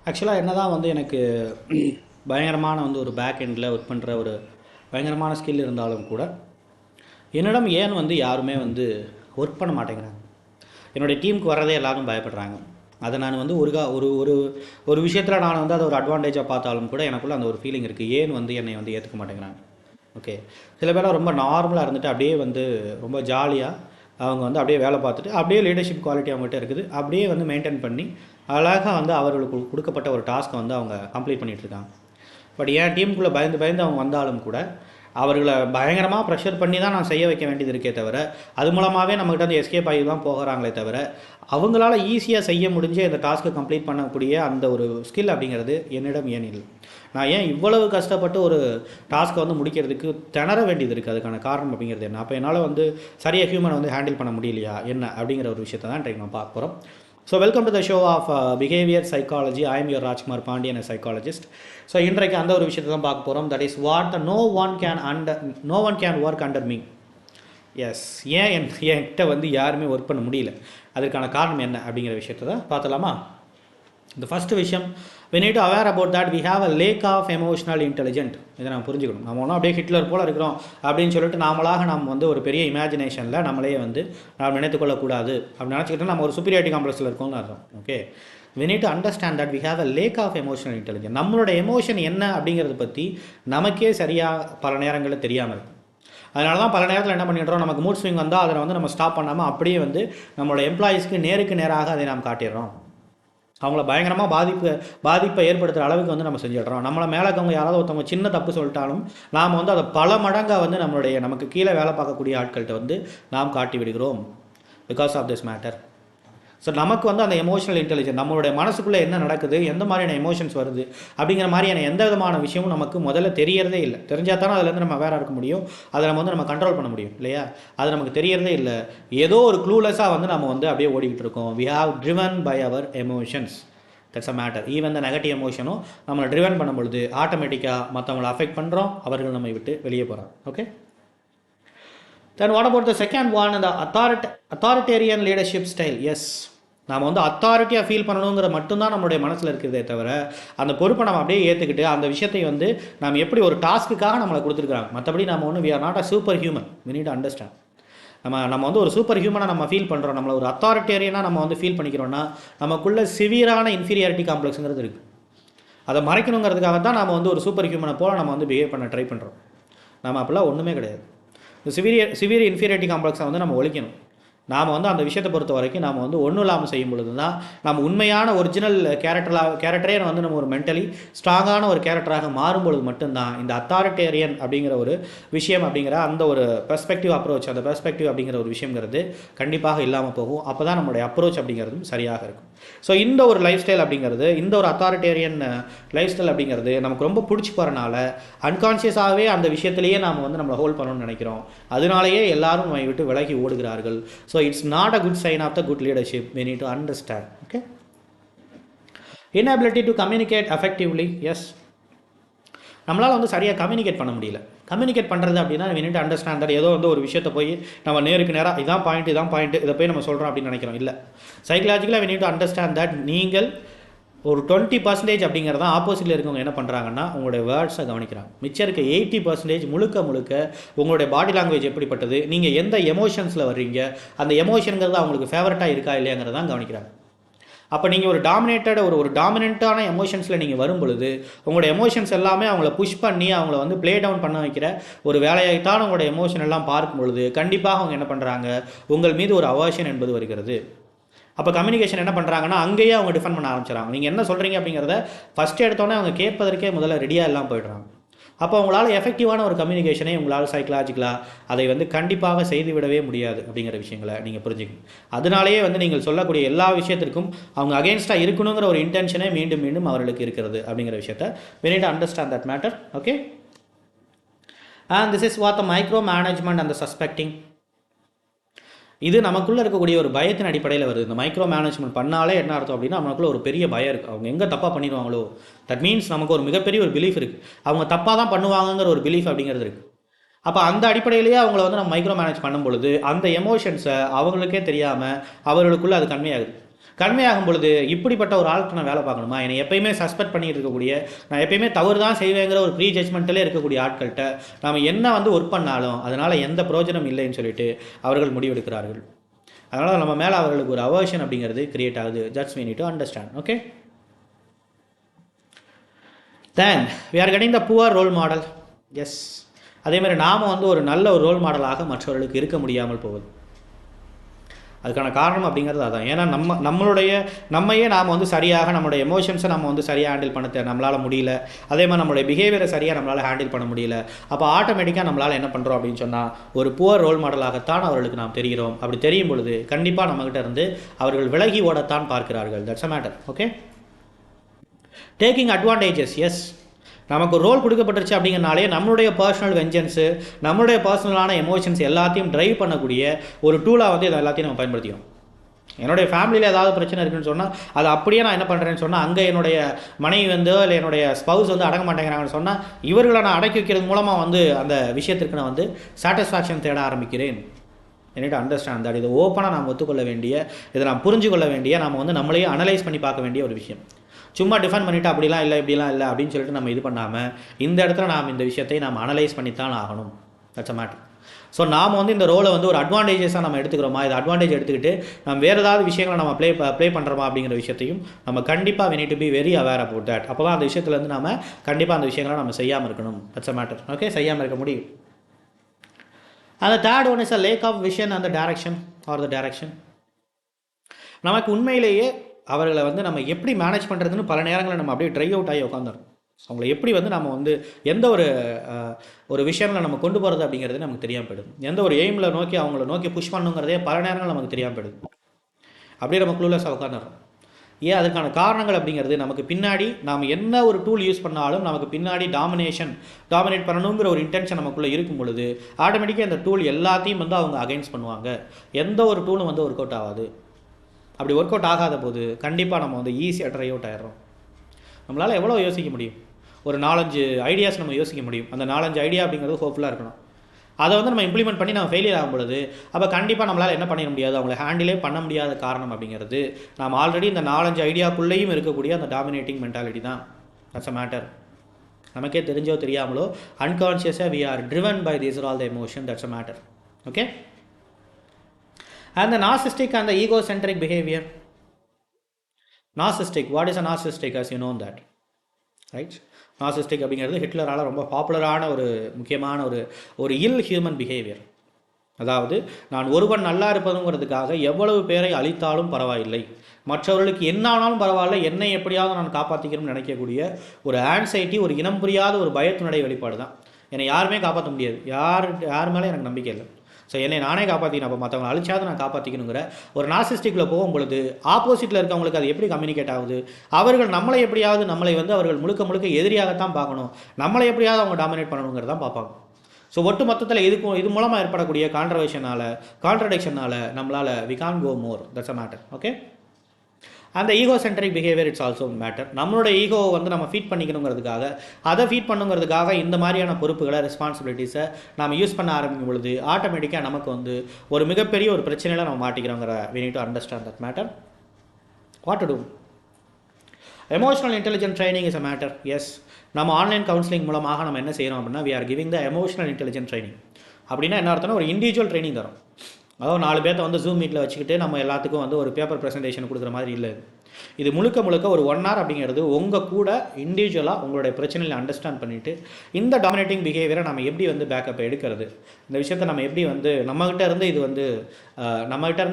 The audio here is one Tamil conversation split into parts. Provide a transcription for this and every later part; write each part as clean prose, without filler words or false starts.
ஆக்சுவலாக என்ன தான் வந்து எனக்கு பயங்கரமான வந்து ஒரு பேக் எண்டில் ஒர்க் பண்ணுற ஒரு பயங்கரமான ஸ்கில் இருந்தாலும் கூட என்னிடம் ஏன் வந்து யாருமே வந்து ஒர்க் பண்ண மாட்டேங்கிறாங்க. என்னுடைய டீமுக்கு வர்றதே எல்லாரும் பயப்படுறாங்க. அதை நான் வந்து ஒரு ஒரு ஒரு விஷயத்தில் நான் வந்து அதை ஒரு அட்வான்டேஜாக பார்த்தாலும் கூட எனக்குள்ளே அந்த ஒரு ஃபீலிங் இருக்குது, ஏன் வந்து என்னை வந்து ஏற்றுக்க மாட்டேங்கிறாங்க. ஓகே, சில பேர்லாம் ரொம்ப நார்மலாக இருந்துட்டு அப்படியே வந்து ரொம்ப ஜாலியாக அவங்க வந்து அப்படியே வேலை பார்த்துட்டு அப்படியே லீடர்ஷிப் குவாலிட்டி அவங்ககிட்ட இருக்குது, அப்படியே வந்து மெயின்டைன் பண்ணி அழகாக வந்து அவர்களுக்கு கொடுக்கப்பட்ட ஒரு டாஸ்க்கை வந்து அவங்க கம்ப்ளீட் பண்ணிகிட்ருக்காங்க. பட் என் டீமுக்குள்ளே பயந்து பயந்து அவங்க வந்தாலும் கூட அவர்களை பயங்கரமாக ப்ரெஷர் பண்ணி தான் நான் செய்ய வைக்க வேண்டியது இருக்கே தவிர, அது மூலமாகவே நம்மகிட்ட வந்து எஸ்கேப் ஆகி தான் போகிறாங்களே தவிர, அவங்களால ஈஸியாக செய்ய முடிஞ்ச இந்த டாஸ்க்கை கம்ப்ளீட் பண்ணக்கூடிய அந்த ஒரு ஸ்கில் அப்படிங்கிறது என்னிடம் ஏன் இல்லை. நான் ஏன் இவ்வளவு கஷ்டப்பட்டு ஒரு டாஸ்க்கை வந்து முடிக்கிறதுக்கு திணற வேண்டியது இருக்குது, அதுக்கான காரணம் அப்படிங்கிறது என்ன? அப்போ என்னால் வந்து சரியாக ஹியூமனை வந்து ஹேண்டில் பண்ண முடியலையா என்ன அப்படிங்கிற ஒரு விஷயத்தை தான் இன்றைக்கு நம்ம பார்க்க போகிறோம். So welcome to the show of behaviour psychology. I am your Rajkumar Pandian, psychologist. So இன்றைக்கு அந்த ஒரு விஷயத்தை தான் பார்க்க போகிறோம். That is what the no one can work under me. Yes, ஏன் என்கிட்ட வந்து யாருமே ஒர்க் பண்ண முடியல, அதற்கான காரணம் என்ன அப்படிங்கிற விஷயத்தை தான் பார்த்தலாமா? இந்த ஃபஸ்ட்டு விஷயம், we need to aware about that we have a lack of emotional intelligence. இதை நம்ம புரிஞ்சுக்கணும். நம்ம ஒன்றும் அப்படியே ஹிட்லர் போல் இருக்கிறோம் அப்படின்னு சொல்லிட்டு நாமளாக நம்ம வந்து ஒரு பெரிய இமேஜினேஷனில் நம்மளே வந்து நாம் நினைத்துக்கொள்ளக்கூடாது. அப்படி நினச்சிக்கிட்டு நம்ம ஒரு சுப்பீரியாரிட்டி காம்ப்ளெக்ஸில் இருக்கோம்னு அர்த்தம். Okay, we need to understand that we have a lack of emotional intelligence. நம்மளோட எமோஷன் என்ன அப்படிங்கிறத பற்றி நமக்கே சரியாக பல நேரங்களில் தெரியாமல் இருக்கும். அதனால தான் பல நேரத்தில் என்ன பண்ணிடுறோம், நமக்கு மூட் ஸ்விங் வந்தால் அதை வந்து நம்ம ஸ்டாப் பண்ணாமல் அப்படியே வந்து நம்மளோட எம்ப்ளாயீஸ்க்கு நேருக்கு நேராக அதை நாம் காட்டிடுறோம். அவங்கள பயங்கரமாக பாதிப்பை ஏற்படுத்துகிற அளவுக்கு வந்து நம்ம செஞ்சிடுறோம். நம்மளை மேலே இருக்கவங்க யாராவது ஒருத்தவங்க சின்ன தப்பு சொல்லிட்டாலும் நாம் வந்து அதை பல மடங்காக வந்து நமக்கு கீழே வேலை பார்க்கக்கூடிய ஆட்கள்கிட்ட வந்து நாம் காட்டி விடுகிறோம் because of this matter. So நமக்கு வந்து அந்த எமோஷனல் இன்டெலிஜென்ஸ், நம்மளுடைய மனசுக்குள்ளே என்ன நடக்குது, எந்த மாதிரியான எமோஷன்ஸ் வருது அப்படிங்கிற மாதிரியான எந்த விதமான விஷயமும் நமக்கு முதல்ல தெரியறதே இல்லை. தெரிஞ்சால் தானே அதுலேருந்து நம்ம வேற இருக்க முடியும், அதை நம்ம வந்து நம்ம கண்ட்ரோல் பண்ண முடியும் இல்லையா? அது நமக்கு தெரியறதே இல்லை. ஏதோ ஒரு க்ளூலெஸ்ஸாக வந்து நம்ம வந்து அப்படியே ஓடிக்கிட்டு இருக்கோம். We have driven by our emotions. That's a matter. Even the negative எமோஷனும் நம்மளை ட்ரிவன் பண்ணும் பொழுது ஆட்டோமேட்டிக்காக மற்றவங்களை அஃபெக்ட் பண்ணுறோம், அவர்கள் நம்மை விட்டு வெளியே போகிறாங்க. Okay, then what about the second one, the authoritarian leadership style? Yes, நாம் வந்து அத்தாரிட்டியாக ஃபீல் பண்ணணுங்கிற மட்டும்தான் நம்மளுடைய மனசில் இருக்கிறதே தவிர, அந்த பொறுப்பை நம்ம அப்படியே ஏற்றுக்கிட்டு அந்த விஷயத்தை வந்து நம்ம எப்படி ஒரு டாஸ்க்குக்காக நம்மளை கொடுத்துருக்காங்க. மற்றபடி நம்ம ஒன்று we are not a super human. We need to understand. நம்ம வந்து ஒரு சூப்பர் ஹியூமனை நம்ம ஃபீல் பண்ணுறோம், நம்மளை ஒரு அத்தாரிட்டேரியனாக நம்ம வந்து ஃபீல் பண்ணிக்கிறோன்னா நமக்குள்ளே சிவியரான இன்ஃபீரியாரிட்டி காம்ப்ளெக்ஸுங்கிறது இருக்குது. அதை மறைக்கணுங்கிறதுக்காக தான் நம்ம வந்து ஒரு சூப்பர் ஹியூமனை போல் நம்ம வந்து பிஹேவ் பண்ண ட்ரை பண்ணுறோம். நம்ம அப்படிலாம் ஒன்றுமே கிடையாது. இந்த சிவியர் இன்ஃபீரியாரிட்டி காம்ப்ளெக்ஸை வந்து நம்ம ஒழிக்கணும். நாம் வந்து அந்த விஷயத்தை பொறுத்த வரைக்கும் நாம் வந்து ஒன்றும் இல்லாமல் செய்யும் பொழுது தான் நம்ம உண்மையான ஒரிஜினல் கேரக்டரே வந்து நம்ம ஒரு மென்டலி ஸ்ட்ராங்கான ஒரு கேரக்டராக மாறும்பொழுது மட்டும்தான் இந்த அத்தாரிட்டேரியன் அப்படிங்கிற ஒரு விஷயம் அப்படிங்கிற அந்த ஒரு பெர்ஸ்பெக்டிவ் அப்ரோச், அந்த பெர்ஸ்பெக்டிவ் அப்படிங்கிற ஒரு விஷயங்கிறது கண்டிப்பாக இல்லாமல் போகும். அப்போ தான் நம்மளுடைய அப்ரோச் அப்படிங்கிறதும் சரியாக இருக்கும். ஸோ இந்த ஒரு லைஃப் ஸ்டைல் அப்படிங்கிறது, இந்த ஒரு அத்தாரிட்டேரியன் லைஃப் ஸ்டைல் அப்படிங்கிறது நமக்கு ரொம்ப பிடிச்சி போகிறனால அன்கான்ஷியஸாகவே அந்த விஷயத்திலேயே நாம் வந்து நம்மளை ஹோல்ட் பண்ணணும்னு நினைக்கிறோம். அதனாலேயே எல்லாரும் நம்மை விட்டு விலகி ஓடுகிறார்கள். So it's not a good sign of the good leadership. We need to understand. Okay. Inability to communicate effectively. Yes, நம்மளால் வந்து சரியாக கம்யூனிகேட் பண்ண முடியல. கம்யூனிகேட் பண்ணுறது அப்படின்னா we need to understand that ஏதோ வந்து ஒரு விஷயத்தை போய் நம்ம நேருக்கு நேராக இதான் பாயிண்ட் இதை போய் நம்ம சொல்கிறோம் அப்படின்னு நினைக்கிறோம். இல்லை, சைக்கலாஜிக்கலாக we need to understand that நீங்கள் ஒரு 20% அப்படிங்கிறதான் ஆப்போசிட்டில் இருக்கவங்க என்ன பண்ணுறாங்கன்னா உங்களுடைய வேர்ட்ஸை கவனிக்கிறாங்க. மிச்சம் இருக்க 80% முழுக்க உங்களுடைய பாடி லாங்குவேஜ் எப்படிப்பட்டது, நீங்கள் எந்த எமோஷன்ஸில் வர்றீங்க, அந்த எமோஷனுங்கிறது அவங்களுக்கு ஃபேவரட்டாக இருக்கா இல்லையாங்கிறதான் கவனிக்கிறாங்க. அப்போ நீங்கள் ஒரு டாமினண்ட்டான எமோஷன்ஸில் நீங்கள் வரும் பொழுது உங்களோட எமோஷன்ஸ் எல்லாமே அவங்கள புஷ் பண்ணி அவங்கள வந்து ப்ளே டவுன் பண்ண வைக்கிற ஒரு வேலையாய்த்தான் உங்களோட எமோஷன் எல்லாம் பார்க்கும் பொழுது கண்டிப்பாக அவங்க என்ன பண்ணுறாங்க, உங்கள் மீது ஒரு அவர்ஷன் என்பது வருகிறது. அப்போ கம்யூனிகேஷன் என்ன பண்ணுறாங்கன்னா அங்கேயே அவங்க டிஃபெண்ட் பண்ண ஆரம்பிச்சிடறாங்க. நீங்கள் என்ன சொல்கிறீங்க அப்படிங்கிறத ஃபஸ்ட்டு எடுத்தோன்னே அவங்க கேட்பதற்கே முதல்ல ரெடியாக எல்லாம் போய்ட்றாங்க. அப்போ உங்களால் எஃபெக்டிவான ஒரு கம்யூனிகேஷனை உங்களால் சைக்கலாஜிக்கலாக அதை வந்து கண்டிப்பாக செய்துவிடவே முடியாது அப்படிங்கிற விஷயங்களை நீங்கள் புரிஞ்சுக்கணும். அதனாலேயே வந்து நீங்கள் சொல்லக்கூடிய எல்லா விஷயத்திற்கும் அவங்க அகெயின்ஸ்டாக இருக்கணுங்கிற ஒரு இன்டென்ஷனே மீண்டும் அவர்களுக்கு இருக்கிறது அப்படிங்கிற விஷயத்தை we need to understand that matter. Okay, and this is what the micro management and the suspecting. இது நமக்குள்ளே இருக்கக்கூடிய ஒரு பயத்தின் அடிப்படையில் வருது. இந்த மைக்ரோ மேனேஜ்மெண்ட் பண்ணாலே என்ன அர்த்தம் அப்படின்னா நமக்குள்ளே ஒரு பெரிய பயம் இருக்குது. அவங்க எங்கே தப்பாக பண்ணிடுவாங்களோ, தட் மீன்ஸ் நமக்கு ஒரு மிகப்பெரிய ஒரு பிலீஃப் இருக்குது, அவங்க தப்பாக தான் பண்ணுவாங்கங்கிற ஒரு பிலீஃப் அப்படிங்கிறது இருக்குது. அப்போ அந்த அடிப்படையிலேயே அவங்கள வந்து நம்ம மைக்ரோ மேனேஜ் பண்ணும் பொழுது அந்த எமோஷன்ஸை அவங்களுக்கே தெரியாமல் அவர்களுக்குள்ளே அது கன்வே ஆகுது. கண்மையாகும் பொழுது இப்படிப்பட்ட ஒரு ஆளுக்கு நான் வேலை பார்க்கணுமா, என்னை எப்பயுமே சஸ்பெக்ட் பண்ணிட்டு இருக்கக்கூடிய, நான் எப்பயுமே தவறு தான் செய்வேங்கிற ஒரு ப்ரீ ஜட்மெண்ட்டிலே இருக்கக்கூடிய ஆட்கள்கிட்ட நாம் என்ன வந்து ஒர்க் பண்ணாலும் அதனால் எந்த பிரயோஜனம் இல்லைன்னு சொல்லிட்டு அவர்கள் முடிவெடுக்கிறார்கள். அதனால் நம்ம மேலே அவர்களுக்கு ஒரு அவர்ஷன் அப்படிங்கிறது கிரியேட் ஆகுது. That's we need to understand. Okay, then we are getting the poor role model. Yes, அதே மாதிரி நாம் வந்து ஒரு நல்ல ஒரு ரோல் மாடலாக மற்றவர்களுக்கு இருக்க முடியாமல் போகுது. அதுக்கான காரணம் அப்படிங்கிறது அதான். ஏன்னா நம்மையே நாம் வந்து சரியாக நம்மளுடைய எமோஷன்ஸை நம்ம வந்து சரியாக ஹேண்டில் பண்ண நம்மளால் முடியல. அதே மாதிரி நம்மளுடைய பிஹேவியரை சரியாக நம்மளால் ஹேண்டில் பண்ண முடியல. அப்போ ஆட்டோமேட்டிக்காக நம்மளால் என்ன பண்ணுறோம் அப்படின்னு சொன்னால் ஒரு புவர் ரோல் மாடலாகத்தான் அவர்களுக்கு நாம் தெரிகிறோம். அப்படி தெரியும் பொழுது கண்டிப்பாக நம்மகிட்ட இருந்து அவர்கள் விலகி ஓடத்தான் பார்க்கிறார்கள். That's a matter. Okay, taking advantages. Yes, நமக்கு ரோல் கொடுக்கப்பட்டுருச்சு அப்படிங்கிறனாலே நம்மளுடைய பர்சனல் வெஞ்சன்ஸு, நம்மளுடைய பர்சனலான எமோஷன்ஸ் எல்லாத்தையும் ட்ரைவ் பண்ணக்கூடிய ஒரு டூலாக வந்து இதை எல்லாத்தையும் நம்ம பயன்படுத்திக்கிறோம். என்னுடைய ஃபேமிலியில் ஏதாவது பிரச்சனை இருக்குன்னு சொன்னால் அதை அப்படியே நான் என்ன பண்ணுறேன்னு சொன்னால், அங்கே என்னுடைய மனைவி வந்து இல்லை என்னுடைய ஸ்பவுஸ் வந்து அடங்க மாட்டேங்கிறாங்கன்னு சொன்னால் இவர்களை நான் அடக்கி வைக்கிறது மூலமாக வந்து அந்த விஷயத்திற்கு நான் வந்து சாட்டிஸ்ஃபேக்ஷன் தேட ஆரம்பிக்கிறேன். என்னிட்ட அண்டர்ஸ்டாண்ட் தட். இது ஓப்பனாக நாம் ஒத்துக்கொள்ள வேண்டிய, இதை நாம் புரிஞ்சு கொள்ள வேண்டிய, நம்ம வந்து நம்மளையே அனலைஸ் பண்ணி பார்க்க வேண்டிய ஒரு விஷயம். சும்மா டிஃபைன் பண்ணிவிட்டு அப்படிலாம் இல்லை இப்படிலாம் இல்லை அப்படின்னு சொல்லிட்டு நம்ம இது பண்ணாமல் இந்த இடத்துல நாம் இந்த விஷயத்தை நாம் அனலைஸ் பண்ணித்தான் ஆகணும். That's a matter. ஸோ நாம் வந்து இந்த ரோலை வந்து ஒரு அட்வான்டேஜஸாக நம்ம எடுத்துக்கிறோமா, இது அட்வான்டேஜ் எடுத்துக்கிட்டு நம்ம வேறு ஏதாவது விஷயங்களை நம்ம ப்ளே பண்ணுறோமா அப்படிங்கிற விஷயத்தையும் நம்ம கண்டிப்பாக we need to be very aware about that. அப்போ தான் அந்த விஷயத்துலேருந்து நம்ம கண்டிப்பாக அந்த விஷயங்களை நம்ம செய்யாமல் இருக்கணும். That's a matter. ஓகே, செய்யாமல் இருக்க முடியும். அந்த third one is a lack of vision அந்த டைரக்ஷன் ஆர் த டைரக்ஷன். நமக்கு உண்மையிலேயே அவர்களை வந்து நம்ம எப்படி மேனேஜ் பண்ணுறதுன்னு பல நேரங்களில் நம்ம அப்படியே ட்ரை அவுட் ஆகி உட்காந்துரும். அவங்களை எப்படி வந்து நம்ம வந்து எந்த ஒரு விஷயங்களை நம்ம கொண்டு போகிறது அப்படிங்கிறது நமக்கு தெரியாமல் போயிடுது. எந்த ஒரு எய்மில் நோக்கி அவங்கள நோக்கி புஷ் பண்ணுங்கிறதே பல நேரங்கள் நமக்கு தெரியாமல் போயிடுது. அப்படியே நம்ம க்ளூலெஸ்ஸாக உட்காந்துறோம். ஏன் அதுக்கான காரணங்கள் அப்படிங்கிறது நமக்கு பின்னாடி நாம் என்ன ஒரு டூல் யூஸ் பண்ணாலும் நமக்கு பின்னாடி டாமினேட் பண்ணணுங்கிற ஒரு இன்டென்ஷன் நமக்குள்ளே இருக்கும் பொழுது ஆட்டோமேட்டிக்காக அந்த டூல் எல்லாத்தையும் வந்து அவங்க அகைன்ஸ்ட் பண்ணுவாங்க. எந்த ஒரு டூலும் வந்து ஒர்க் அவுட் ஆகாது. அப்படி ஒர்க் அவுட் ஆகாத போது கண்டிப்பாக நம்ம வந்து ஈஸியாக ட்ரை அவுட் ஆகிடுறோம். நம்மளால் எவ்வளோ யோசிக்க முடியும், ஒரு 4-5 ஐடியாஸ் நம்ம யோசிக்க முடியும். அந்த 4-5 ஐடியா அப்படிங்கிறது ஹோப்ஃபுல்லாக இருக்கணும். அதை வந்து நம்ம இம்ப்ளிமெண்ட் பண்ணி நம்ம ஃபெயிலியர் ஆகும் பொழுது அப்போ கண்டிப்பாக நம்மளால் என்ன பண்ணிட முடியாது, அவங்களை ஹேண்டிலே பண்ண முடியாத காரணம் அப்படிங்கிறது நாம் ஆல்ரெடி இந்த 4-5 ஐடியாக்குள்ளேயும் இருக்கக்கூடிய அந்த டாமினேட்டிங் மென்டாலிட்டி தான். That's a matter. நமக்கே தெரிஞ்சோ தெரியாமலோ அன்கான்ஷியஸாக we are driven by these are all the emotion. That's a matter. Okay, and the narcissistic and the egocentric behavior. Narcissistic, what is a narcissistic, as you know that, right? Narcissistic அப்படிங்கிறது ஹிட்லரால் ரொம்ப பாப்புலரான ஒரு முக்கியமான ஒரு இல் ஹியூமன் பிஹேவியர். அதாவது நான் ஒருவன் நல்லா இருப்பதுங்கிறதுக்காக எவ்வளவு பேரை அழித்தாலும் பரவாயில்லை, மற்றவர்களுக்கு என்ன ஆனாலும் பரவாயில்ல, என்னை எப்படியாவது நான் காப்பாற்றிக்கணும்னு நினைக்கக்கூடிய ஒரு ஆன்சைட்டி, ஒரு இனம் புரியாத ஒரு பயத்தினுடைய வெளிப்பாடு தான். என்னை யாருமே காப்பாற்ற முடியாது, யார் மேலே எனக்கு நம்பிக்கை இல்லை. ஸோ என்னை நானே காப்பாற்றிக்கணும், அப்போ மற்றவங்களை அழிச்சாவது நான் காப்பாற்றிக்கணுங்கிற ஒரு நார்சிஸ்டிக்கில் போகும் பொழுது ஆப்போசிட்டில் இருக்கவங்களுக்கு அது எப்படி கம்யூனிகேட் ஆகுது, அவர்கள் நம்மளை எப்படியாவது அவர்கள் முழுக்க எதிரியாகத்தான் பார்க்கணும், நம்மளை எப்படியாவது அவங்க டாமினேட் பண்ணணுங்கிறதான் பார்ப்பாங்க. ஸோ ஒட்டு மொத்தத்தில் இது மூலமாக ஏற்படக்கூடிய கான்ட்ரடிக்ஷனால் நம்மளால் we can go more. That's a matter. Okay, அந்த egocentric behaviour it's also matter. நம்மளோட ஈகோவை வந்து நம்ம ஃபீட் பண்ணிக்கணுங்கிறதுக்காக, அதை ஃபீட் பண்ணுங்கிறதுக்காக இந்த மாதிரியான பொறுப்புகளை, ரெஸ்பான்சிபிலிட்டிஸை நம்ம யூஸ் பண்ண ஆரம்பிக்கும் பொழுது ஆட்டோமேட்டிக்காக நமக்கு வந்து ஒரு மிகப்பெரிய ஒரு பிரச்சனையில் நம்ம மாட்டிக்கிறோங்கிற we need to understand that matter. What to do? Emotional intelligence training is a matter. Yes, நம்ம ஆன்லைன் கவுன்சிலிங் மூலமாக நம்ம என்ன செய்கிறோம் அப்படின்னா we are giving the emotional intelligence training. அப்படின்னா என்ன அர்த்தம்னா ஒரு இண்டிவிஜுவல் ட்ரைனிங் தரோம். அதாவது 4 பேர்த்த வந்து ஜூம் மீட்டில் வச்சுக்கிட்டு நம்ம எல்லாத்துக்கும் வந்து ஒரு பேப்பர் ப்ரெசன்டேஷன் கொடுக்குற மாதிரி இல்லை. இது முழுக்க ஒரு 1 hour அப்படிங்கிறது உங்கள் கூட இண்டிவிஜுவலாக உங்களுடைய பிரச்சனையில் அண்டர்ஸ்டாண்ட் பண்ணிவிட்டு இந்த டாமினேட்டிங் பிஹேவியரை நம்ம எப்படி வந்து பேக்கப் எடுக்கிறது, இந்த விஷயத்தை நம்ம எப்படி வந்து நம்மகிட்ட இருந்து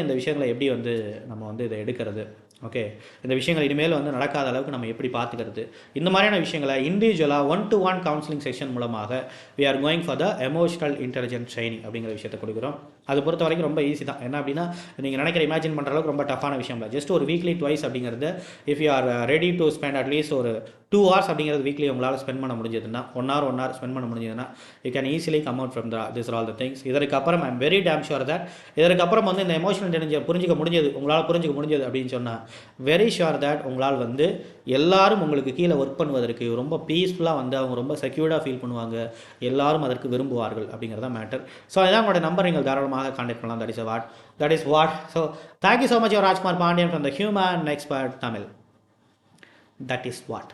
இந்த விஷயங்களை எப்படி வந்து நம்ம வந்து இதை எடுக்கிறது, ஓகே, இந்த விஷயங்கள் இனிமேல் வந்து நடக்காத அளவுக்கு நம்ம எப்படி பார்த்துக்கிறது, இந்த மாதிரியான விஷயங்களை இண்டிவிஜுவலாக 1-to-1 கவுன்சிலிங் செக்ஷன் மூலமாக we are going for the emotional intelligence training அப்படிங்கிற விஷயத்தை கொடுக்குறோம். அது பொறுத்த வரைக்கும் ரொம்ப ஈஸி தான். என்ன அப்படின்னா நீங்கள் நினைக்கிற இமேஜின் பண்ணுற அளவுக்கு ரொம்ப டஃப்பான விஷயம் இல்லை. ஜஸ்ட் ஒரு வீக்லி ட்வைஸ் அப்படிங்கிறது if you are ready to spend at least ஒரு 2 hours அப்படிங்கிறது வீக்லி உங்களால் ஸ்பெண்ட் பண்ண முடிஞ்சதுன்னா 1 hour ஸ்பெண்ட் பண்ண முடிஞ்சதுன்னா you can easily come out from this all the things. இதற்கப்புறம் I am very damn sure that இதற்கப்புறம் வந்து இந்த எமோஷனல் இன்டெலிஜென்ஸ் உங்களால் புரிஞ்சுக்க முடிஞ்சது அப்படின்னு சொன்னால் வெரி ஷுர் தட் உங்களால் வந்து எல்லாரும் உங்களுக்கு கீழே ஒர்க் பண்ணுவதற்கு ரொம்ப பீஸ்ஃபுல்லாக வந்து அவங்க ரொம்ப செக்யூர்டாக ஃபீல் பண்ணுவாங்க, எல்லாரும் அதற்கு விரும்புவார்கள் அப்படிங்கிறதான் மேட்டர். ஸோ இதான் உங்களோட நம்பர் நீங்கள் தாராளமாக கான்டாக்ட் பண்ணலாம். That is what That is what. So thank you so much, your Rajkumar Pandian from the Human Expert Tamil. That is what.